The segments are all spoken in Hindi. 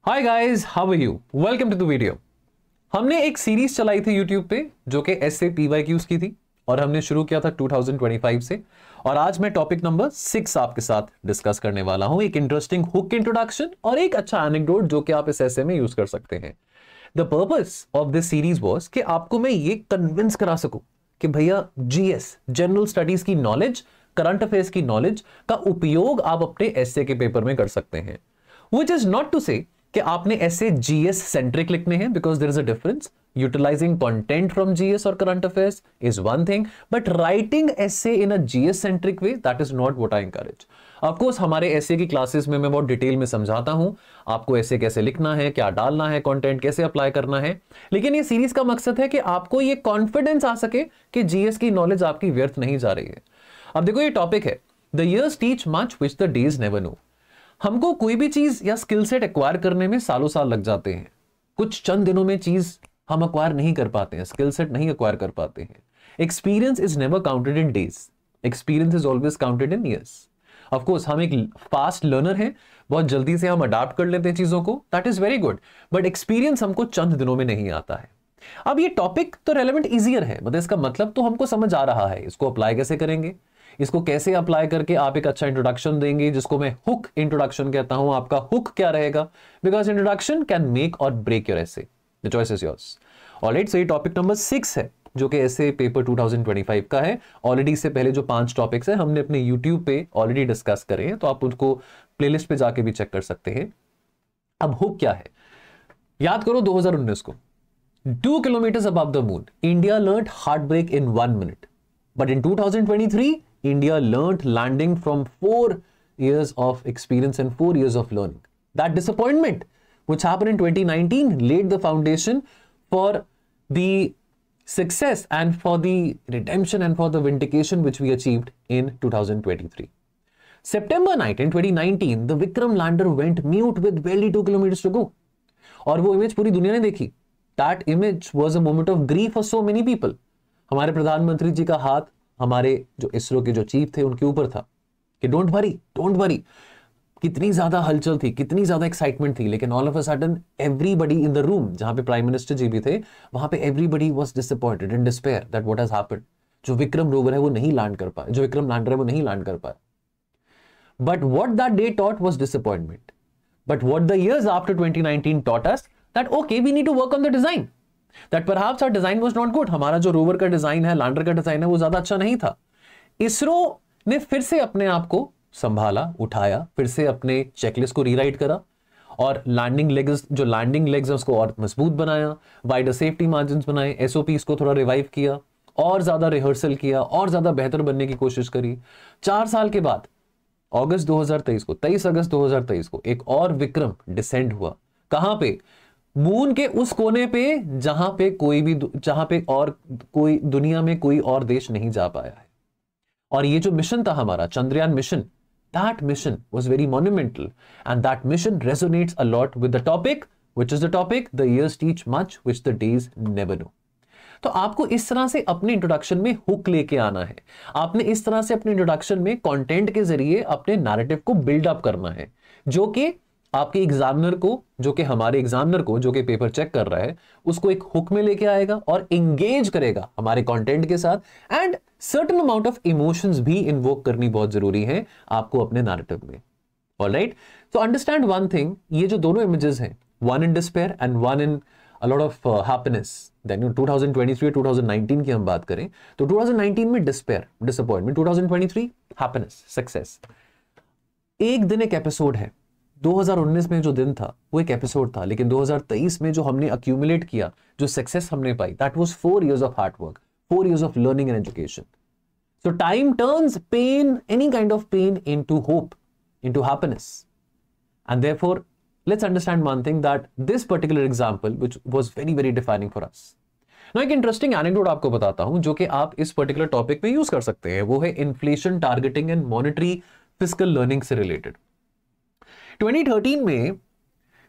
Hi guys, how are you? Welcome to the video. हमने एक सीरीज चलाई थी यूट्यूब पे जो कि एसए पीवाईक्यूज की थी और हमने शुरू किया था 2025 से। और आज मैं टॉपिक नंबर 6 आपके साथ डिस्कस करने वाला हूं, एक इंटरेस्टिंग हुक इंट्रोडक्शन और एक अच्छा एनेक्डोट जो कि आप इस एसए में यूज कर सकते हैं। The purpose of this series was कि आपको मैं ये कन्विंस करा सकूं कि भैया जीएस, जनरल स्टडीज की नॉलेज, करंट अफेयर्स की नॉलेज का उपयोग आप अपने एसए के पेपर में कर सकते हैं। विच इज नॉट टू से कि आपने ऐसे जीएस सेंट्रिक लिखने हैं, because there is a difference. Utilizing content from GS और current affairs is one thing, but writing essay in a GS centric way, that is not what I encourage. Of course हमारे ऐसे की क्लासेस में मैं बहुत डिटेल में समझाता हूं आपको ऐसे कैसे लिखना है, क्या डालना है, कंटेंट कैसे अप्लाई करना है। लेकिन ये सीरीज का मकसद है कि आपको ये कॉन्फिडेंस आ सके कि जीएस की नॉलेज आपकी व्यर्थ नहीं जा रही है। अब देखो, ये टॉपिक है the years teach much which the days never know. हमको कोई भी चीज या स्किल सेट एक्वायर करने में सालों साल लग जाते हैं। कुछ चंद दिनों में चीज हम एक्वायर नहीं कर पाते हैं, स्किल सेट नहीं एक्वायर कर पाते हैं। Experience is never counted in days, experience is always counted in years. Of course हम एक फास्ट लर्नर हैं, बहुत जल्दी से हम अडाप्ट कर लेते हैं चीजों को, that is very good, but experience हमको चंद दिनों में नहीं आता है। अब ये टॉपिक तो रेलेवेंट इजियर है, मतलब इसका मतलब तो हमको समझ आ रहा है। इसको अप्लाई कैसे करेंगे, इसको कैसे अप्लाई करके आप एक अच्छा इंट्रोडक्शन देंगे, जिसको मैं हुक इंट्रोडक्शन कहता हूं। आपका हुक क्या रहेगा, because introduction can make or break your essay, the choice is yours. Alright, so ये टॉपिक नंबर 6 है जो कि एसे पेपर 2025 का है। ऑलरेडी इससे पहले जो 5 टॉपिक्स है हमने अपने यूट्यूब पे ऑलरेडी डिस्कस करे हैं, तो आप उनको प्लेलिस्ट पे जाके भी चेक कर सकते हैं। अब हुक क्या है, याद करो 2019 को, 2 kilometre above the moon, India learned heart break in 1 minute, but in 2023 India learned landing from 4 years of experience and 4 years of learning. That disappointment, which happened in 2019, laid the foundation for the success and for the redemption and for the vindication which we achieved in 2023. September 9 in 2019, the Vikram lander went mute with barely 2 kilometers to go. और वो इमेज पूरी दुनिया ने देखी. That image was a moment of grief for so many people. हमारे प्रधानमंत्री जी का हाथ हमारे जो इसरो के जो चीफ थे उनके ऊपर था कि डोंट वरी। कितनी ज्यादा हलचल थी, कितनी ज्यादा एक्साइटमेंट थी, लेकिन all of a sudden everybody in the room, जहां पे प्राइम मिनिस्टर जी भी थे, वहां पे everybody was disappointed and despair that what has happened. जो विक्रम रोवर है वो नहीं लैंड कर पाया, जो विक्रम लैंडर है वो नहीं लैंड कर पाया। But what that day taught was disappointment, but what the years after 2019 taught us that okay, we need to work on the design, that perhaps our design was not good। हमारा जो रोवर का डिजाइन है, लैंडर का डिजाइन है, वो ज्यादा अच्छा नहीं था। इसरो ने फिर से अपने आप को संभाला, उठाया, फिर से अपने चेकलिस्ट को रीराइट करा और लैंडिंग लेग्स है उसको और मजबूत बनाया, वाइडर सेफ्टी मार्जिन बनाए, एसओपीज को थोड़ा रिवाइव किया, और ज्यादा रिहर्सल किया, और ज्यादा बेहतर बनने की कोशिश करी। 4 साल के बाद अगस्त 2023 को, 23 अगस्त 2023 को एक और विक्रम डिसेंड हुआ। कहां पे? मून के उस कोने पे जहां पे कोई दुनिया में कोई और देश नहीं जा पाया है। और ये जो मिशन था हमारा Chandrayaan mission, that mission was very monumental and that mission resonates a lot with the topic which is the topic the years teach much which the days never know. तो आपको इस तरह से अपने इंट्रोडक्शन में हुक लेके आना है। आपने इस तरह से अपने इंट्रोडक्शन में कंटेंट के जरिए अपने नैरेटिव को बिल्ड अप करना है, जो कि आपके एग्जामिनर को, जो कि हमारे एग्जामिनर को, जो कि पेपर चेक कर रहा है, उसको एक हुक में लेके आएगा और एंगेज करेगा हमारे कंटेंट के साथ। And certain amount of emotions भी इन्वोक करनी बहुत जरूरी है आपको अपने नैरेटिव में। Alright, so understand one thing, ये जो दोनों इमेजेस हैं, one in despair and one in a lot of happiness, then 2023 2019 की हम बात करें तो 2019 में डिस्पेयर, डिसअपॉइंटमेंट, 2023 हैप्पीनेस, सक्सेस। एक दिन एक एपिसोड है। 2019 में जो दिन था वो एक एपिसोड था, लेकिन 2023 में जो हमने अक्यूमुलेट किया, जो सक्सेस हमने पाई, that was 4 years of hard work, 4 years of learning and education. So time turns pain, any kind of pain, into hope, into happiness. And therefore, let's understand one thing, that this particular example, which was very, very defining for us. Now, एक इंटरेस्टिंग एनेक्डोट आपको बताता हूं जो कि आप इस पर्टिकुलर टॉपिक में यूज कर सकते हैं। वो है inflation targeting and monetary fiscal learning से रिलेटेड। 2013 में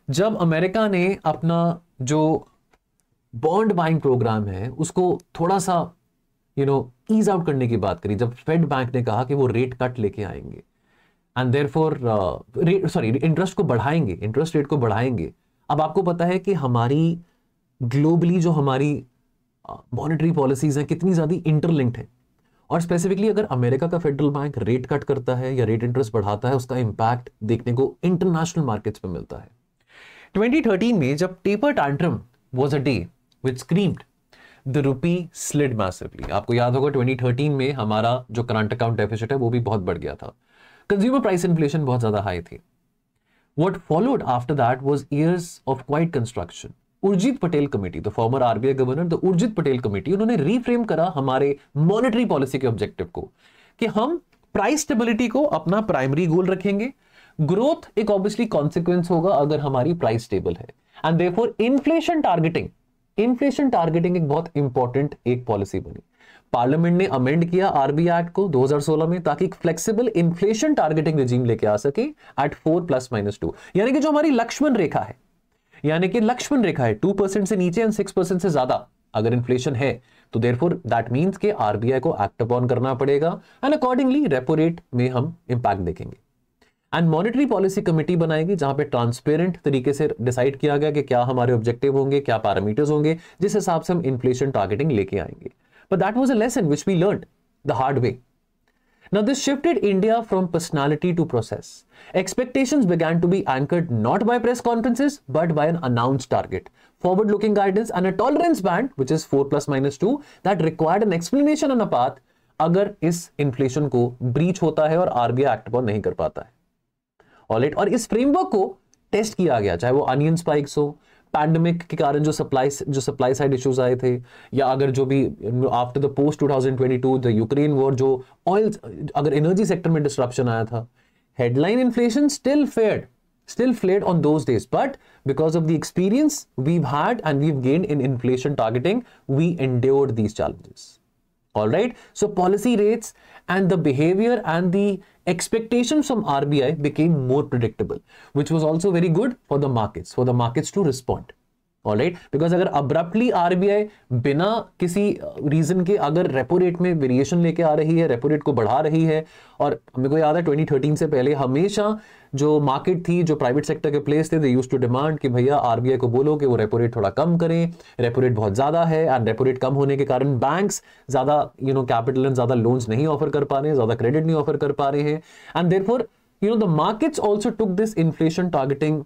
जब अमेरिका ने अपना जो बॉन्ड बाइंग प्रोग्राम है उसको थोड़ा सा ईज आउट करने की बात करी, जब फेड बैंक ने कहा कि वो रेट कट लेके आएंगे एंड देयरफॉर इंटरेस्ट रेट को बढ़ाएंगे अब आपको पता है कि हमारी ग्लोबली जो हमारी मॉनेटरी पॉलिसीज हैं कितनी ज्यादा इंटरलिंक्ड है, और स्पेसिफिकली अगर अमेरिका का फेडरल बैंक रेट कट करता है या रेट इंटरेस्ट बढ़ाता है, उसका इंपैक्ट देखने को इंटरनेशनल मार्केट्स पे मिलता है। 2013 में जब taper tantrum was a day which screamed the rupee slid massively. आपको याद होगा 2013 में हमारा जो करंट अकाउंट डेफिसिट है वो भी बहुत बढ़ गया था, कंज्यूमर प्राइस इन्फ्लेशन बहुत ज्यादा हाई थी। What followed after that was years of quiet construction. Urjit Patel committee, the former RBI governor, the Urjit Patel committee, उन्होंने रीफ्रेम करा हमारे मॉनेटरी पॉलिसी के ऑब्जेक्टिव को कि हम प्राइस स्टेबिलिटी को अपना प्राइमरी गोल रखेंगे, ग्रोथ एक ऑब्वियसली कॉन्सिक्वेंस होगा अगर हमारी प्राइस स्टेबल है, एंड देयरफॉर इन्फ्लेशन टारगेटिंग एक बहुत इंपॉर्टेंट एक पॉलिसी बनी। पार्लियामेंट ने अमेंड किया आरबीआई एक्ट को 2016 में ताकि एक फ्लेक्सिबल इन्फ्लेशन टारगेटिंग रिजीम लेके आ सके एट 4+-2, यानी कि जो हमारी लक्ष्मण रेखा है, यानी कि लक्ष्मण रेखा है 2% से नीचे एंड 6% से ज्यादा अगर इन्फ्लेशन है तो देयरफॉर दैट मींस कि आरबीआई को एक्ट अपॉन करना पड़ेगा एंड अकॉर्डिंगली रेपो रेट में हम इंपैक्ट देखेंगे। एंड मॉनेटरी पॉलिसी कमेटी बनाएगी जहां पे ट्रांसपेरेंट तरीके से डिसाइड किया गया कि क्या हमारे ऑब्जेक्टिव होंगे, क्या पैरामीटर्स होंगे, जिस हिसाब से हम इन्फ्लेशन टारगेटिंग लेके आएंगे। But that was a lesson which we learned the hard way. Now this shifted India from personality to process. Expectations began to be anchored not by press conferences but by an announced target, forward-looking guidance and a tolerance band which is 4+-2 that required an explanation and a path अगर इस inflation को breach होता है और RBI act पर नहीं कर पाता है। Alright, और इस framework को टेस्ट किया गया, चाहे वो onion spikes हो, पैंडेमिक के कारण जो सप्लाई साइड इश्यूज आए थे, या अगर जो भी after the post 2022 the Ukraine war जो ऑयल अगर एनर्जी सेक्टर में डिस्ट्रप्शन आया था, headline inflation still fled on those days, but because of the experience we've had and we've gained in inflation targeting, we endured these challenges. All right, so policy rates and the behavior and the expectations from RBI became more predictable, which was also very good for the markets to respond. All right, because अगर abruptly RBI बिना किसी रीजन के अगर रेपो रेट में वेरिएशन लेके आ रही है, रेपो रेट को बढ़ा रही है, और मेरे को याद है 2013 से पहले हमेशा जो मार्केट थी, जो प्राइवेट सेक्टर के प्लेस थे, दे यूज्ड टू डिमांड कि भैया आरबीआई को बोलो कि वो रेपो रेट थोड़ा कम करें, रेपो रेट बहुत ज्यादा है, एंड रेपो रेट कम होने के कारण बैंक्स ज्यादा कैपिटल एंड ज्यादा लोन्स नहीं ऑफर कर पा रहे हैं, ज्यादा क्रेडिट नहीं ऑफर कर पा रहे हैं, and therefore the markets also took this inflation targeting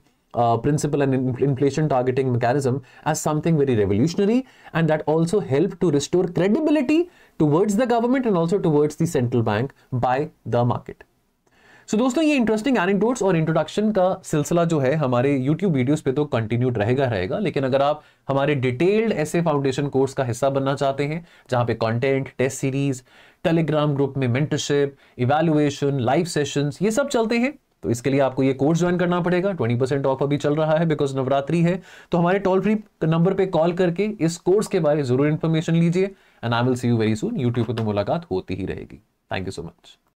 principle and inflation targeting mechanism as something very revolutionary, and that also helped to restore credibility towards the government and also towards the central bank by the market. So दोस्तों, ये इंटरेस्टिंग एनेक्डोट्स और इंट्रोडक्शन का सिलसिला जो है हमारे YouTube वीडियोस पे तो कंटिन्यूड रहेगा, लेकिन अगर आप हमारे डिटेल्ड एसए फाउंडेशन कोर्स का हिस्सा बनना चाहते हैं, जहां पे content, test series, Telegram group में मेंटरशिप, इवैल्यूएशन, लाइव सेशंस, ये सब चलते हैं, तो इसके लिए आपको ये कोर्स ज्वाइन करना पड़ेगा। 20% ऑफ अभी चल रहा है बिकॉज नवरात्रि है, तो हमारे टोल फ्री नंबर पे कॉल करके इस कोर्स के बारे में जरूर इंफॉर्मेशन लीजिए, and I will see you very soon. YouTube पे तो मुलाकात होती ही रहेगी। Thank you so much.